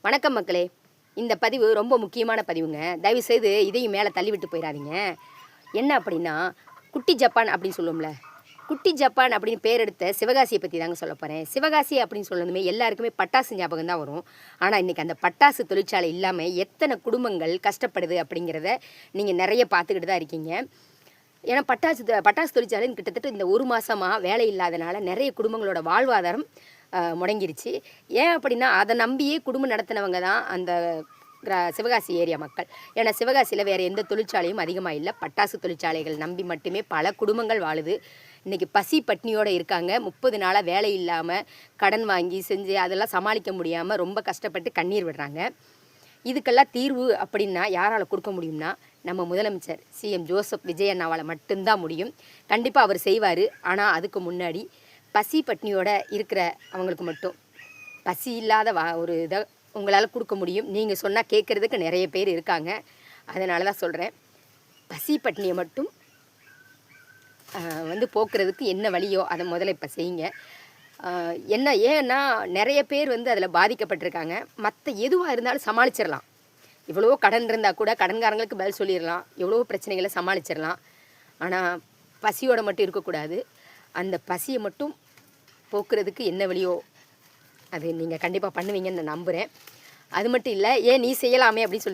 வணக்கம் மக்களே. இந்த பதிவு ரொம்ப முக்கியமான பதிவுங்க. தயவுசெய்து இதையும் மேலே தள்ளிவிட்டு போயிடாதீங்க. என்ன அப்படின்னா, குட்டி ஜப்பான் அப்படின்னு சொல்லுவோம்ல, குட்டி ஜப்பான் அப்படின்னு பேர் எடுத்த சிவகாசியை பற்றி தாங்க சொல்ல போகிறேன். சிவகாசி அப்படின்னு சொன்னதுமே எல்லாருக்குமே பட்டாசு ஞாபகம் தான் வரும். ஆனால் இன்றைக்கி அந்த பட்டாசு தொழிற்சாலை இல்லாமல் எத்தனை குடும்பங்கள் கஷ்டப்படுது அப்படிங்கிறத நீங்கள் நிறைய பார்த்துக்கிட்டு தான் இருக்கீங்க. ஏன்னா பட்டாசு தொழிற்சாலைன்னு கிட்டத்தட்ட இந்த ஒரு மாதமாக வேலை இல்லாதனால நிறைய குடும்பங்களோட வாழ்வாதாரம் முடங்கிருச்சு. ஏன் அப்படின்னா அதை நம்பியே குடும்பம் நடத்தினவங்க தான் அந்த சிவகாசி ஏரியா மக்கள். ஏன்னா சிவகாசியில் வேறு எந்த தொழிற்சாலையும் அதிகமாக இல்லை. பட்டாசு தொழிற்சாலைகள் நம்பி மட்டுமே பல குடும்பங்கள் வாழுது. இன்றைக்கி பசி பட்னியோடு இருக்காங்க. 30 நாளாக வேலை இல்லாமல் கடன் வாங்கி செஞ்சு அதெல்லாம் சமாளிக்க முடியாமல் ரொம்ப கஷ்டப்பட்டு கண்ணீர் விடுறாங்க. இதுக்கெல்லாம் தீர்வு அப்படின்னா யாரால் கொடுக்க முடியும்னா நம்ம முதலமைச்சர் சிஎம் ஜோசப் விஜய் அண்ணாவால் மட்டும்தான் முடியும். கண்டிப்பாக அவர் செய்வார். ஆனால் அதுக்கு முன்னாடி பசி பட்னியோட இருக்கிற அவங்களுக்கு மட்டும் பசி இல்லாத ஒரு இதை உங்களால் கொடுக்க முடியும். நீங்கள் சொன்னால் கேட்குறதுக்கு நிறைய பேர் இருக்காங்க. அதனால தான் சொல்கிறேன், பசி பட்னியை மட்டும் போக்குறதுக்கு என்ன வழியோ அதை முதல்ல இப்போ செய்யுங்க. ஏன்னா நிறைய பேர் அதில் பாதிக்கப்பட்டிருக்காங்க. மற்ற எதுவாக இருந்தாலும் சமாளிச்சிடலாம். எவ்வளவோ கடன் இருந்தால் கூட கடன்காரங்களுக்கு பதில் சொல்லிடலாம். எவ்வளவோ பிரச்சனைகளை சமாளிச்சிடலாம். ஆனால் பசியோடு மட்டும் இருக்கக்கூடாது. அந்த பசியை மட்டும் போக்குறதுக்கு என்ன வழியோ அது நீங்கள் கண்டிப்பாக பண்ணுவீங்கன்னு நான் நம்புகிறேன். அது மட்டும் இல்லை, ஏன் நீ செய்யலாமே அப்படின்னு சொல்லுவீங்க.